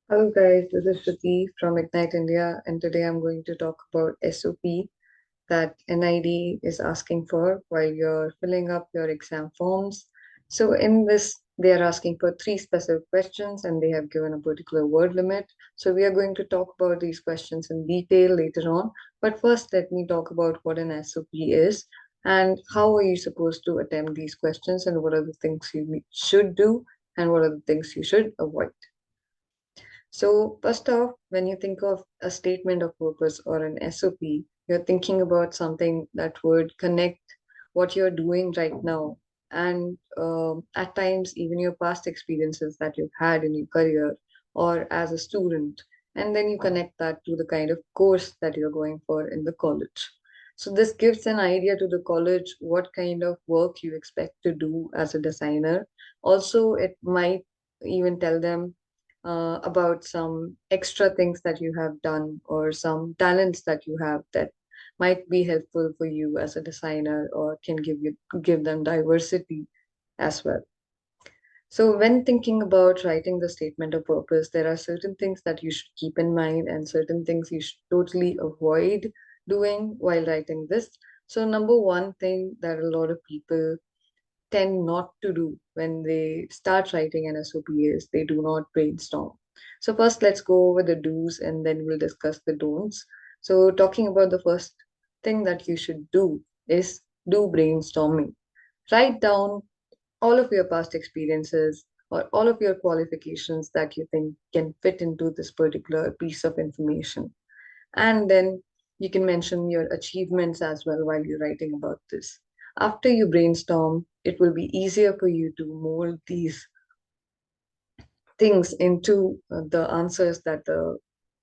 Hello guys, this is Shruti from Ignite India, and today I'm going to talk about SOP that NID is asking for while you're filling up your exam forms. So in this, they are asking for three specific questions and they have given a particular word limit. So we are going to talk about these questions in detail later on. But first, let me talk about what an SOP is and how are you supposed to attempt these questions and what are the things you should do and what are the things you should avoid. So, first off, when you think of a statement of purpose or an SOP, you're thinking about something that would connect what you're doing right now and at times even your past experiences that you've had in your career or as a student. And then you connect that to the kind of course that you're going for in the college. So, this gives an idea to the college what kind of work you expect to do as a designer. Also, it might even tell them about some extra things that you have done or some talents that you have that might be helpful for you as a designer or can give them diversity as well. So when thinking about writing the statement of purpose, there are certain things that you should keep in mind and certain things you should totally avoid doing while writing this. So number one thing that a lot of people tend not to do when they start writing an SOP is they do not brainstorm. So first, let's go over the do's and then we'll discuss the don'ts. So talking about the first thing that you should do is do brainstorming. Write down all of your past experiences or all of your qualifications that you think can fit into this particular piece of information. And then you can mention your achievements as well while you're writing about this. After you brainstorm, it will be easier for you to mold these things into the answers that the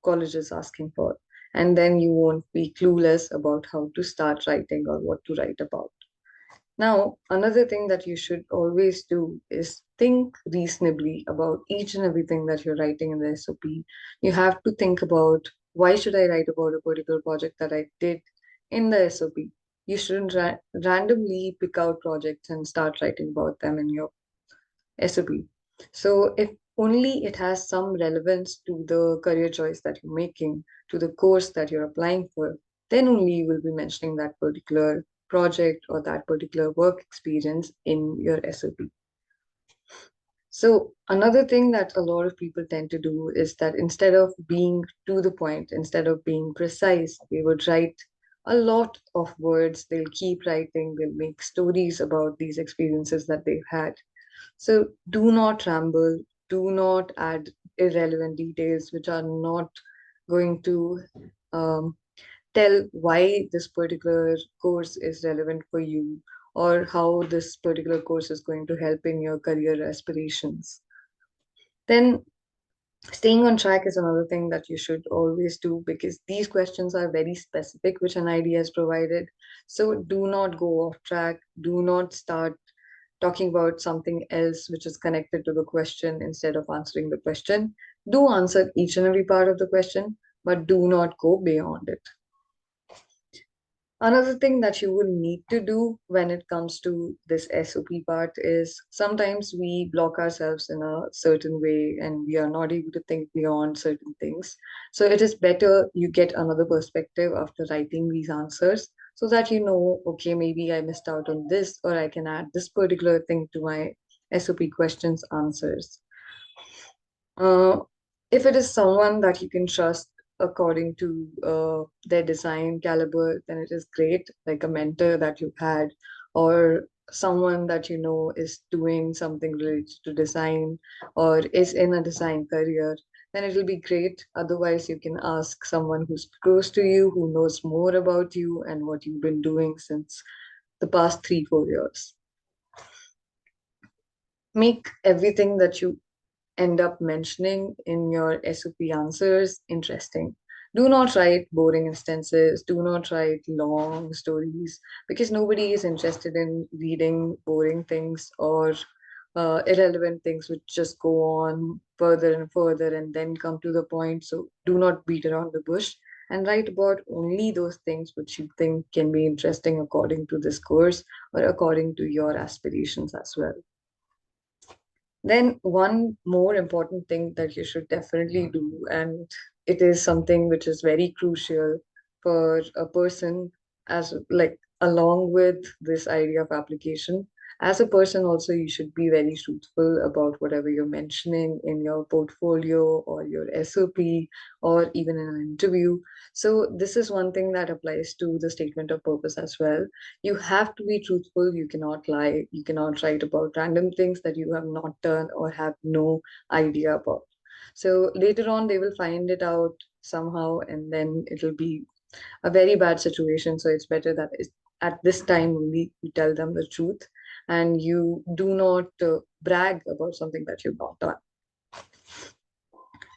college is asking for. And then you won't be clueless about how to start writing or what to write about. Now, another thing that you should always do is think reasonably about each and everything that you're writing in the SOP. You have to think about why should I write about a particular project that I did in the SOP. You shouldn't randomly pick out projects and start writing about them in your SOP. So if only it has some relevance to the career choice that you're making, to the course that you're applying for, then only you will be mentioning that particular project or that particular work experience in your SOP. So another thing that a lot of people tend to do is that instead of being to the point, instead of being precise, they would write a lot of words. They'll keep writing, they'll make stories about these experiences that they've had. So do not ramble, do not add irrelevant details which are not going to um, tell why this particular course is relevant for you or how this particular course is going to help in your career aspirations. Then staying on track is another thing that you should always do because these questions are very specific, which an idea has provided. So do not go off track. Do not start talking about something else which is connected to the question instead of answering the question. Do answer each and every part of the question, but do not go beyond it. Another thing that you will need to do when it comes to this SOP part is sometimes we block ourselves in a certain way and we are not able to think beyond certain things. So it is better you get another perspective after writing these answers so that you know, okay, maybe I missed out on this or I can add this particular thing to my SOP questions answers. Uh, if it is someone that you can trust according to their design caliber, then it is great, like a mentor that you've had, or someone that you know is doing something related to design or is in a design career, then it will be great. Otherwise, you can ask someone who's close to you, who knows more about you and what you've been doing since the past 3, 4 years. Make everything that you end up mentioning in your SOP answers interesting. Do not write boring instances, do not write long stories because nobody is interested in reading boring things or irrelevant things which just go on further and further and then come to the point. So do not beat around the bush and write about only those things which you think can be interesting according to this course or according to your aspirations as well. Then one more important thing that you should definitely do, and it is something which is very crucial for a person, as like along with this idea of application, as a person also you should be very truthful about whatever you're mentioning in your portfolio or your SOP or even in an interview. So this is one thing that applies to the statement of purpose as well. You have to be truthful. You cannot lie. You cannot write about random things that you have not done or have no idea about. So later on, they will find it out somehow, and then it'll be a very bad situation. So it's better that at this time only you tell them the truth and you do not brag about something that you've not done.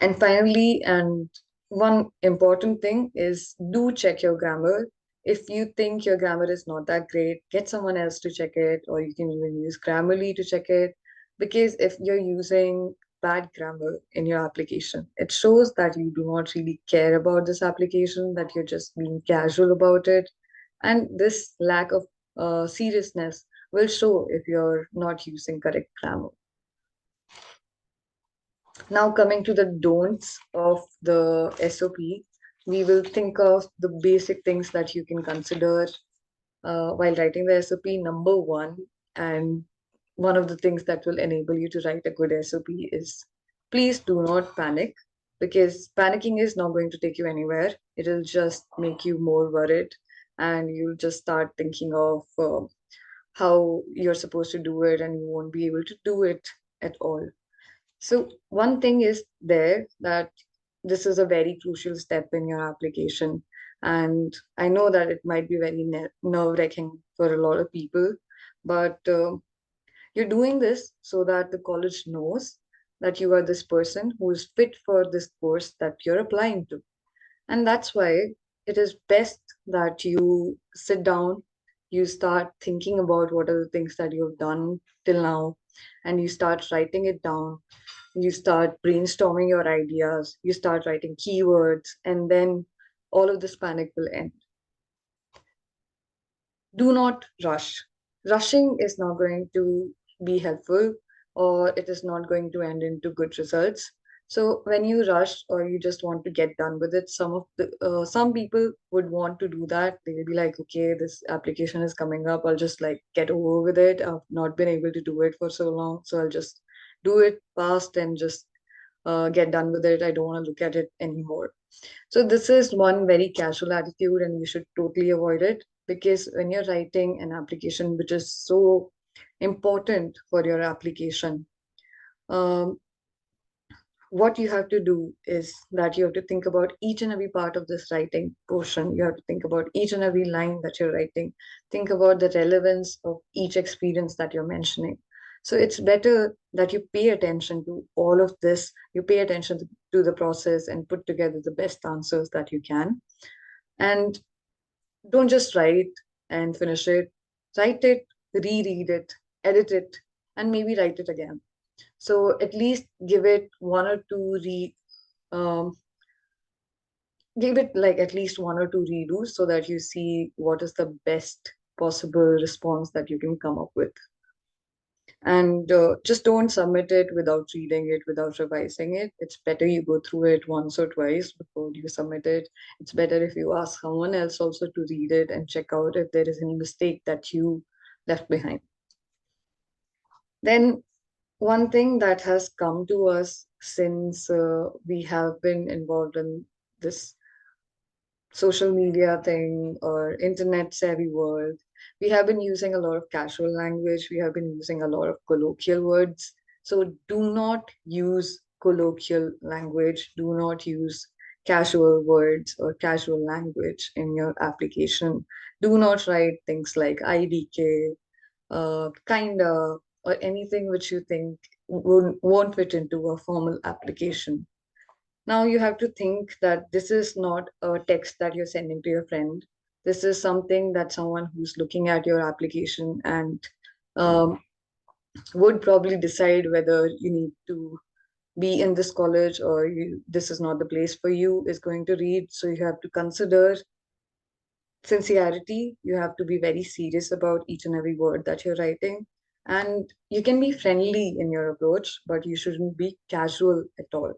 And finally, and one important thing is do check your grammar. If you think your grammar is not that great, get someone else to check it, or you can even use Grammarly to check it. Because if you're using bad grammar in your application, it shows that you do not really care about this application, that you're just being casual about it. And this lack of seriousness will show if you're not using correct grammar. Now, coming to the don'ts of the SOP, we will think of the basic things that you can consider while writing the SOP. Number one, and one of the things that will enable you to write a good SOP is please do not panic, because panicking is not going to take you anywhere. It'll just make you more worried, and you'll just start thinking of how you're supposed to do it, and you won't be able to do it at all. So one thing is there that this is a very crucial step in your application. And I know that it might be very nerve-wracking for a lot of people, but you're doing this so that the college knows that you are this person who is fit for this course that you're applying to. And that's why it is best that you sit down, you start thinking about what are the things that you've done till now, and you start writing it down. You start brainstorming your ideas, you start writing keywords, and then all of this panic will end. Do not rush. Rushing is not going to be helpful, or it is not going to end into good results. So when you rush or you just want to get done with it, some people would want to do that. They will be like, okay, this application is coming up. I'll just like get over with it. I've not been able to do it for so long, so I'll just do it fast and just get done with it. I don't want to look at it anymore. So this is one very casual attitude, and you should totally avoid it, because when you're writing an application which is so important for your application, um, what you have to do is that you have to think about each and every part of this writing portion. You have to think about each and every line that you're writing. Think about the relevance of each experience that you're mentioning. So it's better that you pay attention to all of this. You pay attention to the process and put together the best answers that you can. And don't just write and finish it. Write it, reread it, edit it, and maybe write it again. So at least um, give it like at least one or two redos so that you see what is the best possible response that you can come up with. And just don't submit it without reading it, without revising it. It's better you go through it once or twice before you submit it. It's better if you ask someone else also to read it and check out if there is any mistake that you left behind. Then one thing that has come to us since we have been involved in this social media thing or internet savvy world, we have been using a lot of casual language. We have been using a lot of colloquial words. So do not use colloquial language. Do not use casual words or casual language in your application. Do not write things like IDK, kinda, or anything which you think won't fit into a formal application. Now you have to think that this is not a text that you're sending to your friend. This is something that someone who's looking at your application and um, would probably decide whether you need to be in this college or this is not the place for you is going to read. So you have to consider sincerity. You have to be very serious about each and every word that you're writing. And you can be friendly in your approach, but you shouldn't be casual at all.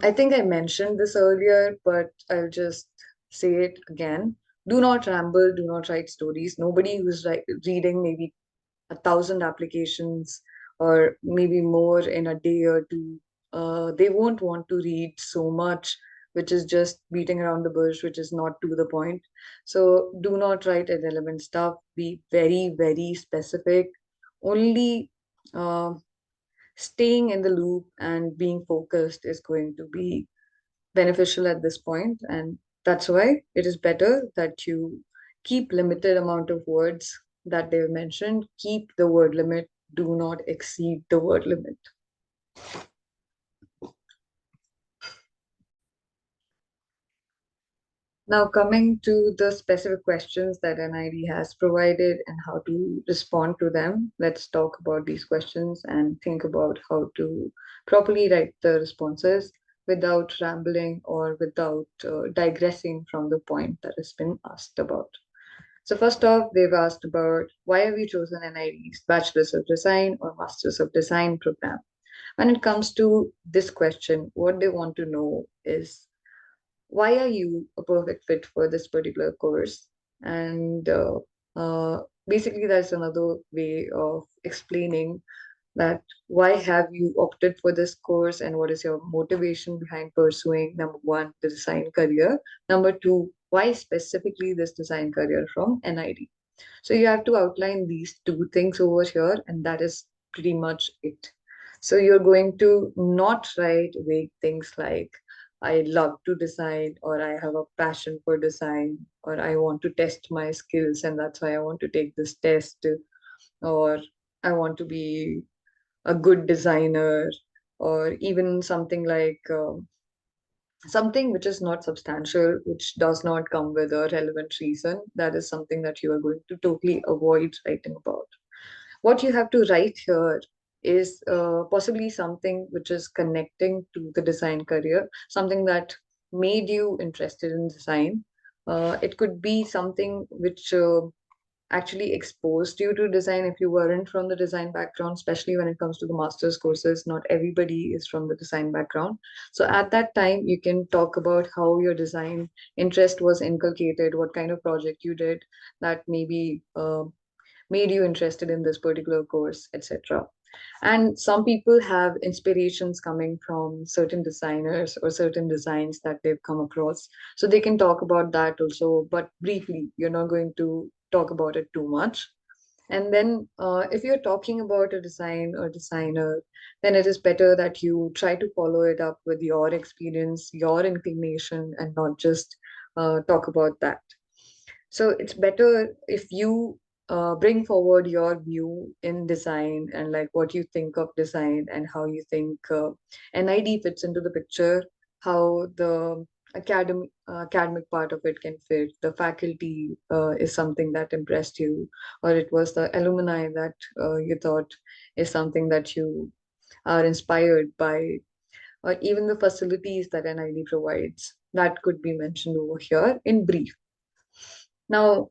I think I mentioned this earlier, but I'll just say it again. Do not ramble, do not write stories. Nobody who's reading maybe 1,000 applications or maybe more in a day or two, they won't want to read so much, which is just beating around the bush, which is not to the point. So do not write irrelevant stuff. Be very, very specific. Only uh, staying in the loop and being focused is going to be beneficial at this point, and that's why it is better that you keep limited amount of words that they've mentioned. Keep the word limit, do not exceed the word limit. Now, coming to the specific questions that NID has provided and how to respond to them, let's talk about these questions and think about how to properly write the responses without rambling or without digressing from the point that has been asked about. So, first off, they've asked about why have you chosen NID's Bachelor's of Design or Master's of Design program? When it comes to this question, what they want to know is why are you a perfect fit for this particular course? And basically, that's another way of explaining that why have you opted for this course and what is your motivation behind pursuing number one, the design career, number two, why specifically this design career from NID. So you have to outline these two things over here, and that is pretty much it. So you're going to not write vague things like, I love to design, or I have a passion for design, or I want to test my skills, and that's why I want to take this test, or I want to be a good designer, or even something like something which is not substantial, which does not come with a relevant reason. That is something that you are going to totally avoid writing about. What you have to write here is possibly something which is connecting to the design career, something that made you interested in design. It could be something which actually exposed you to design if you weren't from the design background, especially when it comes to the master's courses. Not everybody is from the design background. So at that time, you can talk about how your design interest was inculcated, what kind of project you did that maybe made you interested in this particular course, etc. And some people have inspirations coming from certain designers or certain designs that they've come across. So they can talk about that also, but briefly. You're not going to talk about it too much. And then, if you're talking about a design or designer, then it is better that you try to follow it up with your experience, your inclination, and not just talk about that. So it's better if you bring forward your view in design and like what you think of design and how you think NID fits into the picture, how the academic part of it can fit, the faculty is something that impressed you, or it was the alumni that you thought is something that you are inspired by, or even the facilities that NID provides. That could be mentioned over here in brief. Now,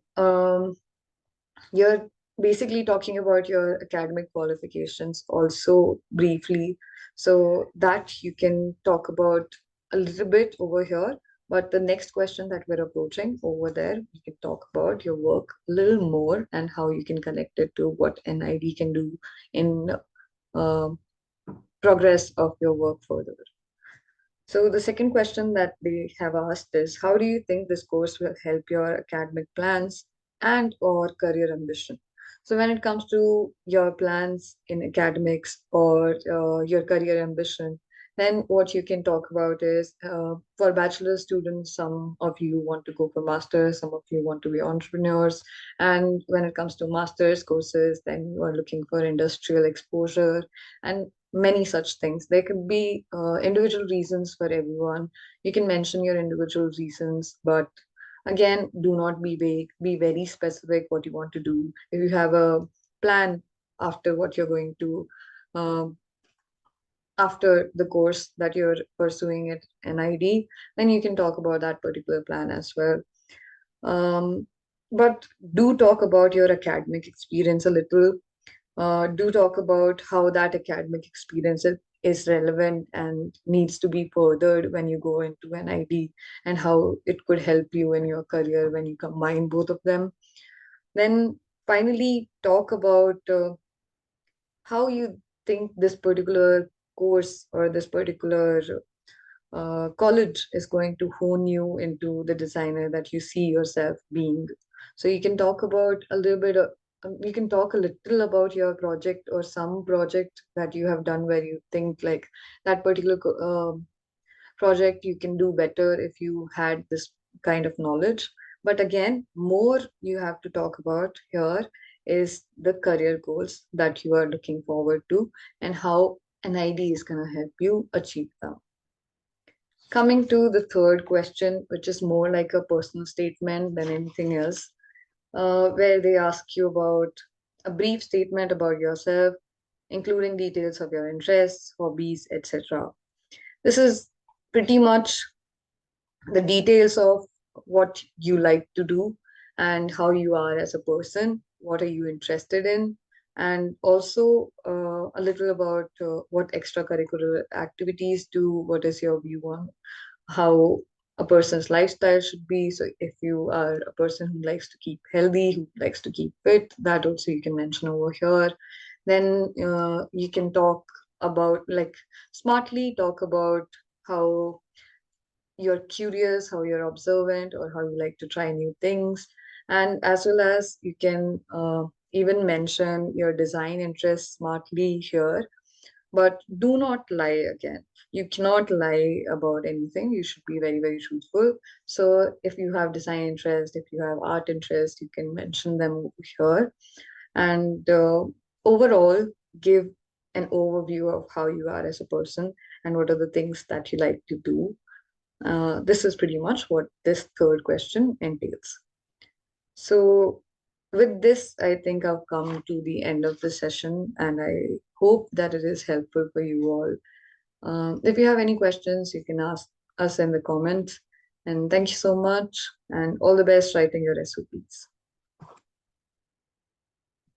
you're basically talking about your academic qualifications also briefly, so that you can talk about a little bit over here. But the next question that we're approaching over there, you can talk about your work a little more and how you can connect it to what NID can do in uh, progress of your work further. So the second question that they have asked is, how do you think this course will help your academic plans and or career ambition? So when it comes to your plans in academics or your career ambition, then what you can talk about is for bachelor students, some of you want to go for masters, some of you want to be entrepreneurs. And when it comes to master's courses, then you are looking for industrial exposure and many such things. There could be individual reasons for everyone. You can mention your individual reasons, but again, do not be vague. Be very specific what you want to do. If you have a plan after what you're going to, um, after the course that you're pursuing at NID, then you can talk about that particular plan as well. Um, But do talk about your academic experience a little. Do talk about how that academic experience is relevant and needs to be furthered when you go into an ID, and how it could help you in your career when you combine both of them. Then finally, talk about how you think this particular course or this particular college is going to hone you into the designer that you see yourself being. So you can talk about a little bit, you can talk a little about your project or some project that you have done where you think like that particular project you can do better if you had this kind of knowledge. But again, more you have to talk about here is the career goals that you are looking forward to and how an ID is going to help you achieve them. Coming to the third question, which is more like a personal statement than anything else, where they ask you about a brief statement about yourself, including details of your interests, hobbies, etc. This is pretty much the details of what you like to do and how you are as a person, what are you interested in, and also a little about what extracurricular activities do, what is your view on how a person's lifestyle should be. So if you are a person who likes to keep healthy, who likes to keep fit, that also you can mention over here. Then you can talk about like smartly talk about how you're curious, how you're observant, or how you like to try new things. And as well as you can even mention your design interests smartly here, but do not lie again. You cannot lie about anything. You should be very, very truthful. So if you have design interest, if you have art interest, you can mention them over here. And overall, give an overview of how you are as a person and what are the things that you like to do. This is pretty much what this third question entails. So, with this, I think I've come to the end of the session, and I hope that it is helpful for you all. If you have any questions, you can ask us in the comments. And thank you so much, and all the best writing your SOPs.